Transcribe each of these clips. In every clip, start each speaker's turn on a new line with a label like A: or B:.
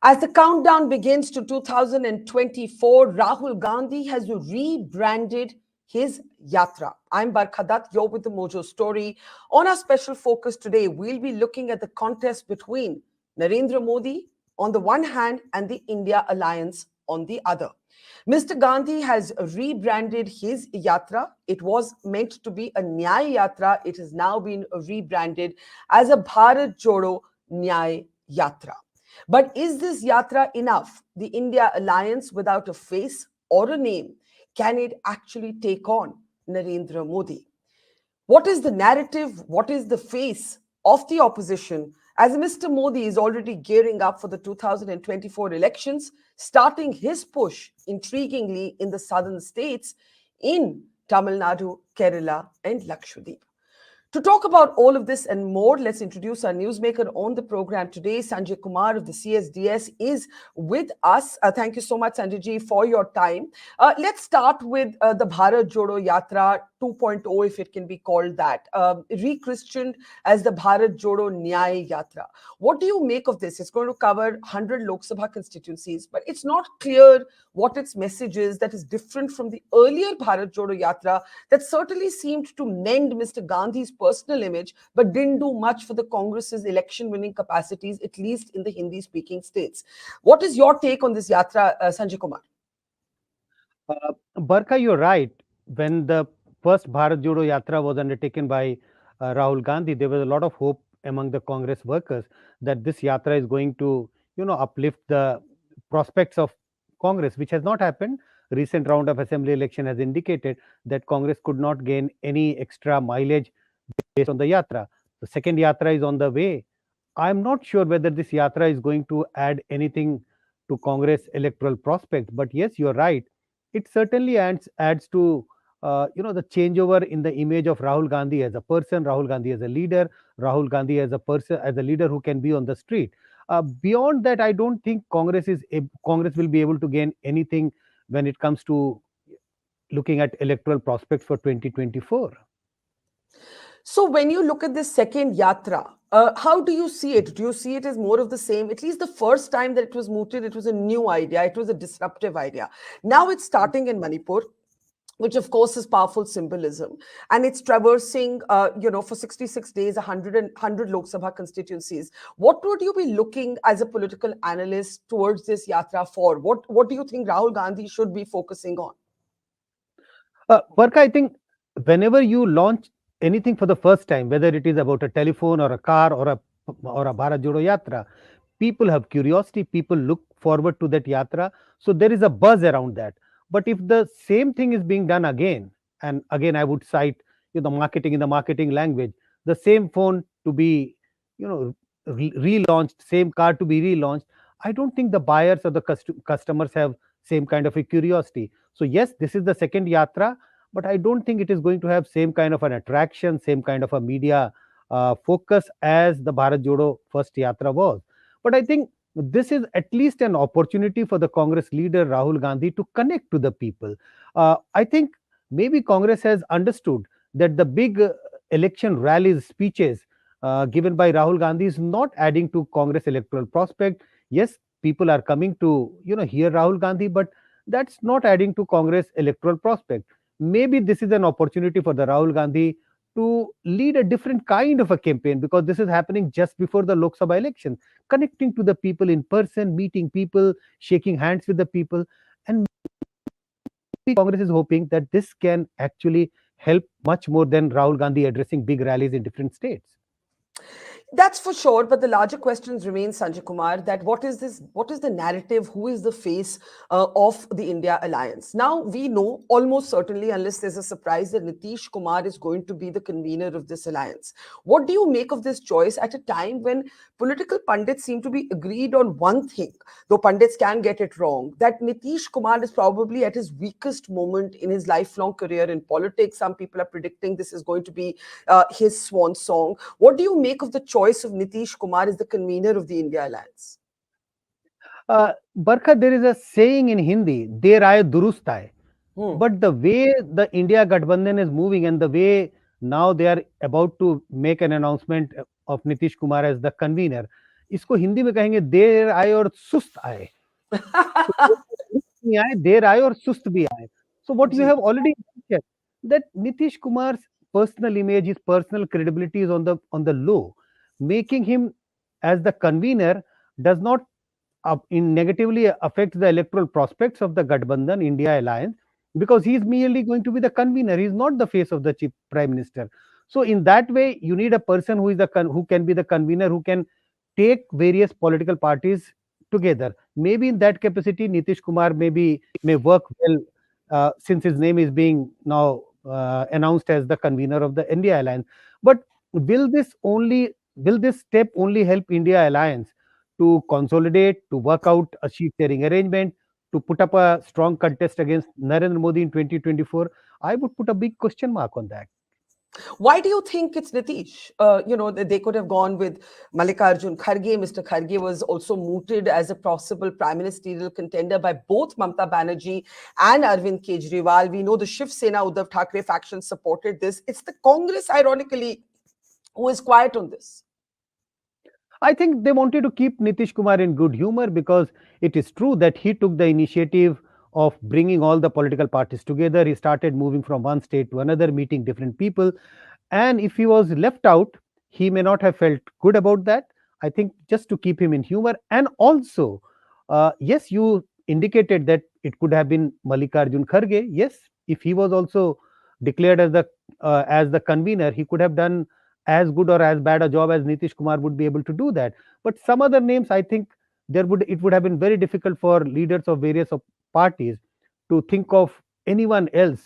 A: As the countdown begins to 2024, Rahul Gandhi has rebranded his Yatra. I'm Barkha Dutt, you're with the Mojo Story. On our special focus today, we'll be looking at the contest between Narendra Modi on the one hand and the India Alliance on the other. Mr. Gandhi has rebranded his Yatra. It was meant to be a Nyay Yatra. It has now been rebranded as a Bharat Jodo Nyay Yatra. But is this yatra enough? The India alliance without a face or a name, can it actually take on Narendra Modi? What is the narrative? What is the face of the opposition? As Mr. Modi is already gearing up for the 2024 elections, starting his push, intriguingly, in the southern states in Tamil Nadu, Kerala, and Lakshadweep. To talk about all of this and more, let's introduce our newsmaker on the program today. Sanjay Kumar of the CSDS is with us. Thank you so much, Sanjay ji, for your time. Let's start with the Bharat Jodo Yatra 2.0, if it can be called that, rechristened as the Bharat Jodo Nyay Yatra. What do you make of this? It's going to cover 100 Lok Sabha constituencies, but it's not clear what its message is that is different from the earlier Bharat Jodo Yatra that certainly seemed to mend Mr. Gandhi's personal image, but didn't do much for the Congress's election-winning capacities, at least in the Hindi-speaking states. What is your take on this yatra, Sanjay Kumar?
B: Barkha, you're right. When the first Bharat Jodo Yatra was undertaken by Rahul Gandhi, there was a lot of hope among the Congress workers that this yatra is going to, uplift the prospects of Congress, which has not happened. Recent round of assembly election has indicated that Congress could not gain any extra mileage based on the yatra. The second yatra is on the way. I'm not sure whether this yatra is going to add anything to Congress electoral prospects, but yes, you're right. It certainly adds to the changeover in the image of Rahul Gandhi as a person, Rahul Gandhi as a leader, Rahul Gandhi as a person, as a leader who can be on the street. Beyond that, I don't think Congress will be able to gain anything when it comes to looking at electoral prospects for 2024.
A: So when you look at this second yatra, how do you see it? Do you see it as more of the same? At least the first time that it was mooted, it was a new idea. It was a disruptive idea. Now it's starting in Manipur, which of course is powerful symbolism. And it's traversing, for 66 days, 100 Lok Sabha constituencies. What would you be looking as a political analyst towards this yatra for? What do you think Rahul Gandhi should be focusing on?
B: Barkha, I think whenever you launch anything for the first time, whether it is about a telephone or a car or a Bharat Jodo Yatra, people have curiosity, people look forward to that yatra. So there is a buzz around that. But if the same thing is being done again, and again I would cite marketing in the marketing language, the same phone to be relaunched, same car to be relaunched, I don't think the buyers or the customers have same kind of a curiosity. So yes, this is the second yatra, but I don't think it is going to have same kind of an attraction, same kind of a media focus as the Bharat Jodo first yatra was. But I think this is at least an opportunity for the Congress leader Rahul Gandhi to connect to the people. I think maybe Congress has understood that the big election rallies, speeches given by Rahul Gandhi is not adding to Congress electoral prospect. Yes, people are coming to hear Rahul Gandhi, but that's not adding to Congress electoral prospect. Maybe this is an opportunity for the Rahul Gandhi to lead a different kind of a campaign, because this is happening just before the Lok Sabha election, connecting to the people in person, meeting people, shaking hands with the people. And Congress is hoping that this can actually help much more than Rahul Gandhi addressing big rallies in different states.
A: That's for sure, but the larger questions remain, Sanjay Kumar, that what is this? What is the narrative? Who is the face of the India alliance? Now, we know almost certainly, unless there's a surprise, that Nitish Kumar is going to be the convener of this alliance. What do you make of this choice at a time when political pundits seem to be agreed on one thing, though pundits can get it wrong, that Nitish Kumar is probably at his weakest moment in his lifelong career in politics? Some people are predicting this is going to be his swan song. What do you make of the choice of Nitish Kumar as the convener of the India Alliance?
B: Barkha, there is a saying in Hindi, "Der aaye durust aaye." But the way the India Gathbandhan is moving and the way now they are about to make an announcement of Nitish Kumar as the convener, इसको हिंदी में कहेंगे देर आए और सुस्त आए. So नहीं आए, देर आए और सुस्त भी आए. So what you
A: ji.
B: have already mentioned, that Nitish Kumar's personal image, his personal credibility is on the low, making him as the convener does not in negatively affect the electoral prospects of the Gadbandhan India alliance, because he is merely going to be the convener. He is not the face of the chief prime minister. So in that way, you need a person who is who can be the convener, who can take various political parties together. Maybe in that capacity, Nitish Kumar may work well, since his name is being now announced as the convener of the India alliance. But will this step only help India alliance to consolidate, to work out a sheet sharing arrangement, to put up a strong contest against Narendra Modi in 2024? I would put a big question mark on that.
A: Why do you think it's Nitish? They could have gone with Mallikarjun Kharge. Mr. Kharge was also mooted as a possible prime ministerial contender by both Mamta Banerjee and Arvind Kejriwal. We know the Shiv Sena Uddhav Thackeray faction supported this. It's the Congress, ironically, who is quiet on this.
B: I think they wanted to keep Nitish Kumar in good humor, because it is true that he took the initiative of bringing all the political parties together. He started moving from one state to another, meeting different people. And if he was left out, he may not have felt good about that. I think just to keep him in humor. And also, yes, you indicated that it could have been Mallikarjun Kharge. Yes, if he was also declared as the convener, he could have done as good or as bad a job as Nitish Kumar would be able to do that. But some other names, I think it would have been very difficult for leaders of various parties to think of anyone else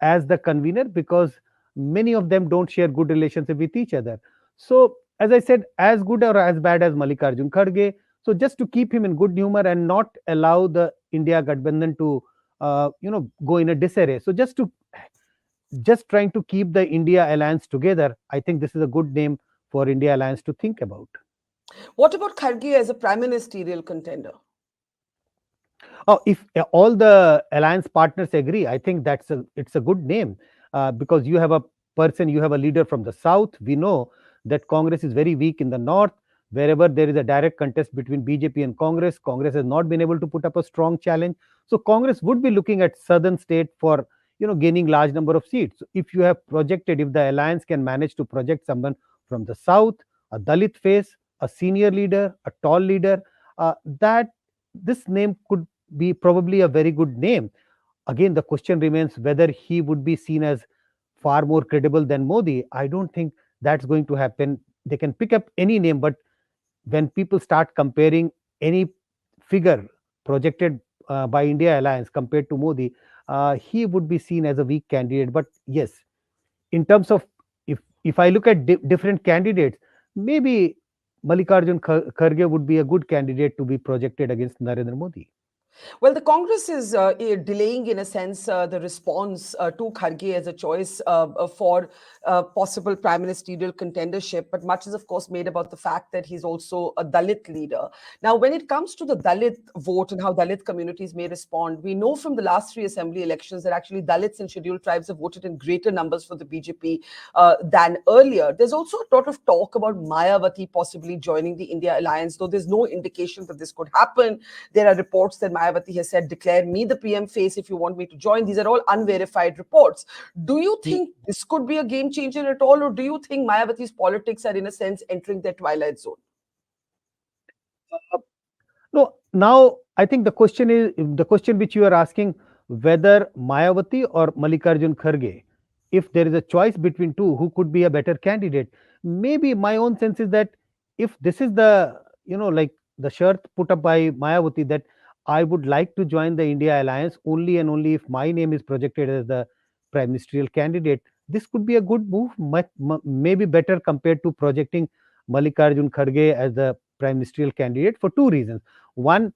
B: as the convener, because many of them don't share good relationship with each other. So, as I said, as good or as bad as Mallikarjun Kharge. So, just to keep him in good humor and not allow the India Gadbandhan to, go in a disarray. So, just trying to keep the India alliance together, I think this is a good name for India alliance to think about.
A: What about Kharge as a prime ministerial contender?
B: Oh, if all the alliance partners agree, I think it's a good name, because you have a leader from the south. We know that Congress is very weak in the north. Wherever there is a direct contest between BJP and Congress, Congress has not been able to put up a strong challenge. So Congress would be looking at southern state for gaining large number of seats. So if the alliance can manage to project someone from the south, a Dalit face, a senior leader, a tall leader, that this name could be probably a very good name. Again, the question remains whether he would be seen as far more credible than Modi. I don't think that's going to happen. They can pick up any name, but when people start comparing any figure projected by India Alliance compared to Modi, he would be seen as a weak candidate. But yes, in terms of, if I look at different candidates, maybe Mallikarjun Kharge would be a good candidate to be projected against Narendra Modi.
A: Well, the Congress is delaying, in a sense, the response to Kharge as a choice for possible prime ministerial contendership. But much is, of course, made about the fact that he's also a Dalit leader. Now, when it comes to the Dalit vote and how Dalit communities may respond, we know from the last three assembly elections that actually Dalits and scheduled tribes have voted in greater numbers for the BJP than earlier. There's also a lot of talk about Mayawati possibly joining the India alliance, though there's no indication that this could happen. There are reports that Mayawati has said, declare me the PM face if you want me to join. These are all unverified reports. Do you think this could be a game changer at all, or do you think Mayawati's politics are, in a sense, entering their twilight zone?
B: No, now I think the question which you are asking, whether Mayawati or Mallikarjun Kharge, if there is a choice between two, who could be a better candidate? Maybe my own sense is that if this is like the shirt put up by Mayawati, that I would like to join the India alliance only and only if my name is projected as the prime ministerial candidate, this could be a good move, maybe better compared to projecting Mallikarjun Kharge as the prime ministerial candidate, for two reasons. One,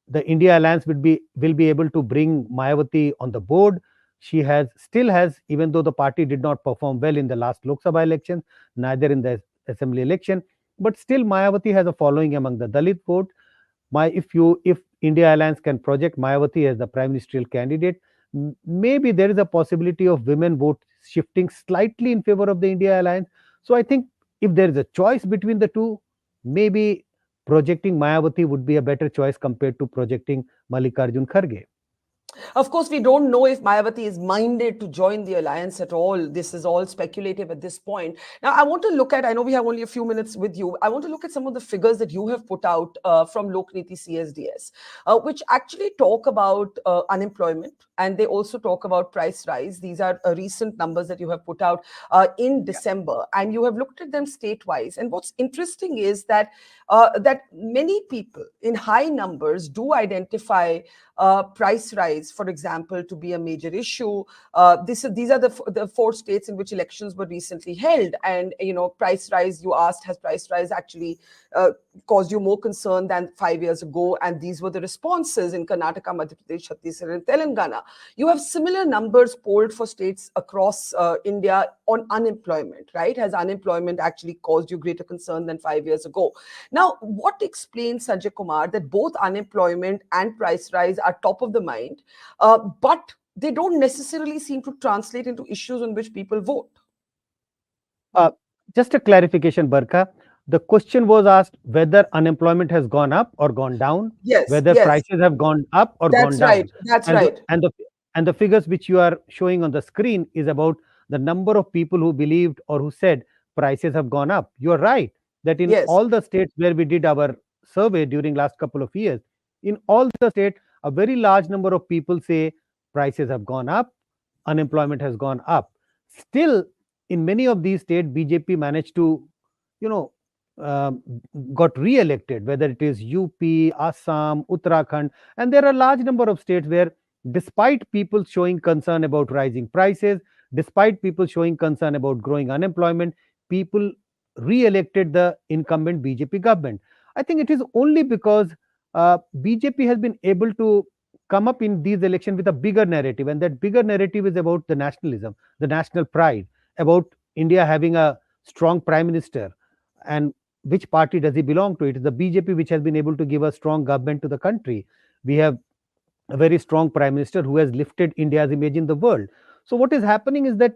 B: the India alliance will be able to bring Mayawati on the board. She still has, even though the party did not perform well in the last Lok Sabha election, neither in the assembly election, but still Mayawati has a following among the Dalit vote. If India alliance can project Mayawati as the prime ministerial candidate, maybe there is a possibility of women vote shifting slightly in favor of the India alliance. So I think if there is a choice between the two, maybe projecting Mayawati would be a better choice compared to projecting Mallikarjun Kharge.
A: Of course, we don't know if Mayawati is minded to join the alliance at all. This is all speculative at this point. Now, I want to look at, I know we have only a few minutes with you. I want to look at some of the figures that you have put out from Lokniti CSDS, which actually talk about unemployment, and they also talk about price rise. These are recent numbers that you have put out in December, and you have looked at them state-wise. And what's interesting is that many people in high numbers do identify price rise, for example, to be a major issue. These are the four states in which elections were recently held, and price rise. You asked, has price rise actually caused you more concern than 5 years ago? And these were the responses in Karnataka, Madhya Pradesh, Chhattisgarh, and Telangana. You have similar numbers polled for states across India on unemployment, right? Has unemployment actually caused you greater concern than 5 years ago? Now, what explains, Sanjay Kumar, that both unemployment and price rise are top of the mind, but they don't necessarily seem to translate into issues on which people vote?
B: Uh, just a clarification, Barkha. The question was asked whether unemployment has gone up or gone down,
A: Yes,
B: whether
A: yes,
B: prices have gone up or gone
A: that's right.
B: down,
A: That's
B: and the
A: right.
B: and the and the figures which you are showing on the screen is about the number of people who believed or who said prices have gone up. You are right that in
A: Yes,
B: all the states where we did our survey during last couple of years, in all the states, a very large number of people say prices have gone up, unemployment has gone up. Still, in many of these states, BJP managed to, you know, um, got re-elected, whether it is UP, Assam, Uttarakhand, and there are a large number of states where, despite people showing concern about rising prices, despite people showing concern about growing unemployment, people re-elected the incumbent BJP government. I think it is only because BJP has been able to come up in these elections with a bigger narrative, and that bigger narrative is about the nationalism, the national pride, about India having a strong prime minister. And which party does he belong to? It is the BJP which has been able to give a strong government to the country. We have a very strong prime minister who has lifted India's image in the world. So what is happening is that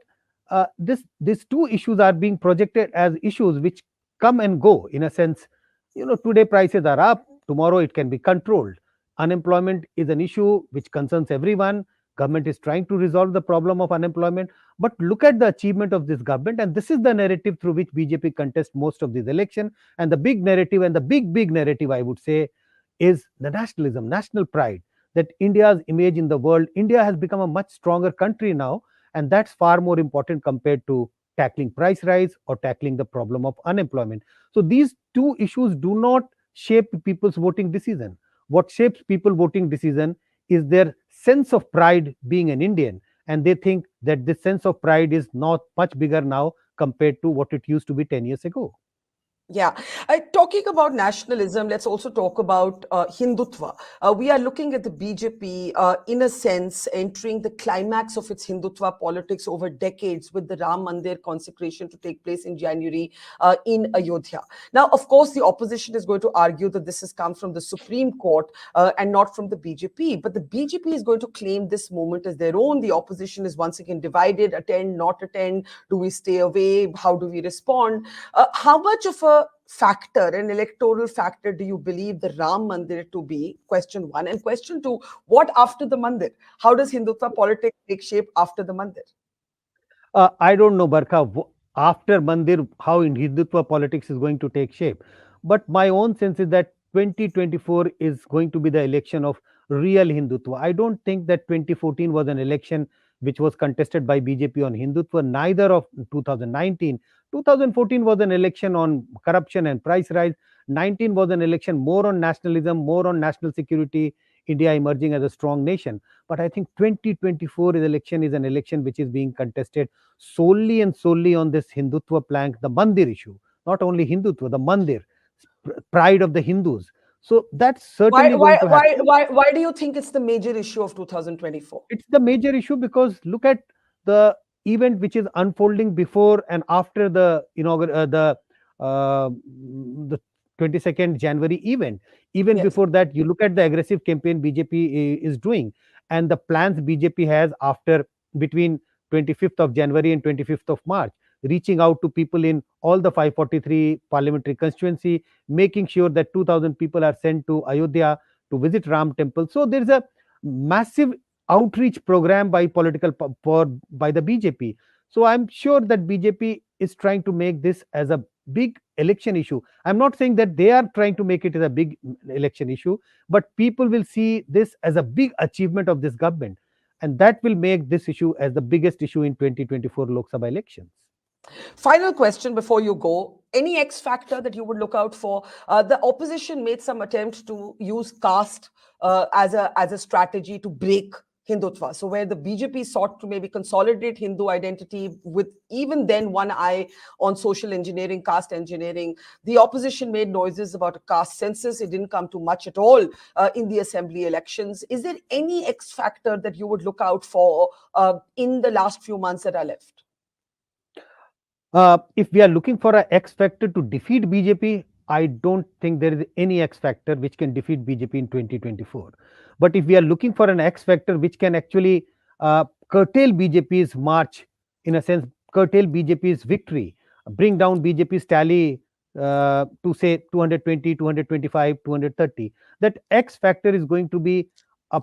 B: these two issues are being projected as issues which come and go. In a sense, today prices are up, tomorrow it can be controlled. Unemployment is an issue which concerns everyone. Government is trying to resolve the problem of unemployment, but look at the achievement of this government, and this is the narrative through which BJP contests most of these election. And the big narrative, and the big narrative, I would say, is the nationalism, national pride, that India's image in the world, India has become a much stronger country now, and that's far more important compared to tackling price rise or tackling the problem of unemployment. So these two issues do not shape people's voting decision. What shapes people voting decision is their sense of pride being an Indian, and they think that this sense of pride is not much bigger now compared to what it used to be 10 years ago.
A: Yeah. Talking about nationalism, let's also talk about Hindutva. We are looking at the BJP, in a sense, entering the climax of its Hindutva politics over decades with the Ram Mandir consecration to take place in January in Ayodhya. Now, of course, the opposition is going to argue that this has come from the Supreme Court and not from the BJP. But the BJP is going to claim this moment as their own. The opposition is once again divided: attend, not attend, do we stay away, how do we respond? How much of a factor, an electoral factor, do you believe the Ram Mandir to be? Question one. And question two, what after the Mandir? How does Hindutva politics take shape after the Mandir?
B: I don't know, Barkha, after Mandir, how in Hindutva politics is going to take shape. But my own sense is that 2024 is going to be the election of real Hindutva. I don't think that 2014 was an election which was contested by BJP on Hindutva, neither of 2019. 2014 was an election on corruption and price rise. 19 was an election more on nationalism, more on national security, India emerging as a strong nation. But I think 2024 election is an election which is being contested solely and solely on this Hindutva plank, the Mandir issue. Not only Hindutva, the Mandir, pride of the Hindus. So that's
A: Why,
B: certainly
A: why,
B: going to
A: why,
B: happen.
A: why, why do you think it's the major issue of 2024?
B: It's the major issue because look at the event which is unfolding before and after the 22nd January event. Even
A: Yes.
B: before that, you look at the aggressive campaign BJP is doing, and the plans BJP has after between 25th of January and 25th of March. reaching out to people in all the 543 parliamentary constituency, making sure that 2,000 people are sent to Ayodhya to visit Ram temple. So there is a massive outreach program by by the BJP. So I'm sure that BJP is trying to make this as a big election issue. I'm not saying that they are trying to make it as a big election issue, but people will see this as a big achievement of this government, and that will make this issue as the biggest issue in 2024 Lok Sabha elections.
A: Final question before you go. Any X factor that you would look out for? The opposition made some attempt to use caste as a strategy to break Hindutva. So where the BJP sought to maybe consolidate Hindu identity with even then one eye on social engineering, caste engineering, the opposition made noises about a caste census. It didn't come to much at all in the assembly elections. Is there any X factor that you would look out for in the last few months that are left?
B: If we are looking for an X factor to defeat BJP, I don't think there is any X factor which can defeat BJP in 2024. But if we are looking for an X factor which can actually curtail BJP's march, in a sense, curtail BJP's victory, bring down BJP's tally to say 220, 225, 230, that X factor is going to be a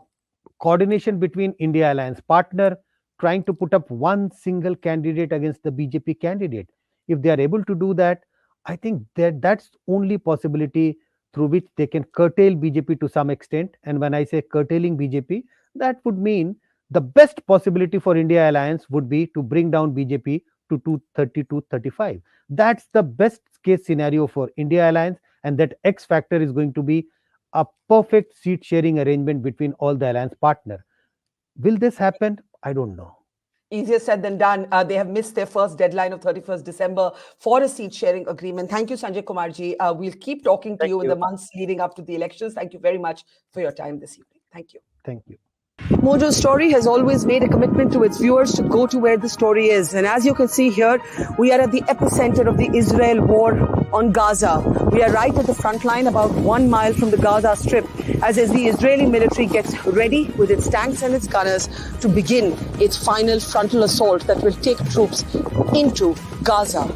B: coordination between India Alliance partner trying to put up one single candidate against the BJP candidate. If they are able to do that, I think that that's only possibility through which they can curtail BJP to some extent. And when I say curtailing BJP, that would mean the best possibility for India Alliance would be to bring down BJP to 230, 235. That's the best case scenario for India Alliance, and that X factor is going to be a perfect seat sharing arrangement between all the alliance partners. Will this happen? I don't know.
A: Easier said than done. They have missed their first deadline of 31st December for a seat sharing agreement. Thank you, Sanjay Kumar ji. We'll keep talking to you in the months leading up to the elections. Thank you very much for your time this evening. Thank you.
B: Thank you.
A: Mojo Story has always made a commitment to its viewers to go to where the story is. And as you can see here, we are at the epicenter of the Israel war on Gaza. We are right at the front line, about 1 mile from the Gaza Strip, as the Israeli military gets ready with its tanks and its gunners to begin its final frontal assault that will take troops into Gaza.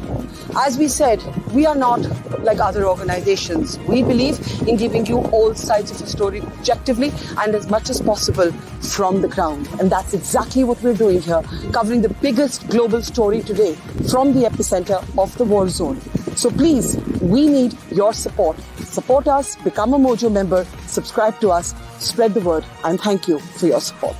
A: As we said, we are not like other organizations. We believe in giving you all sides of the story objectively and as much as possible from the ground. And that's exactly what we're doing here, covering the biggest global story today from the epicenter of the war zone. So please, we need your support. Support us, become a Mojo member, subscribe to us, spread the word, and thank you for your support.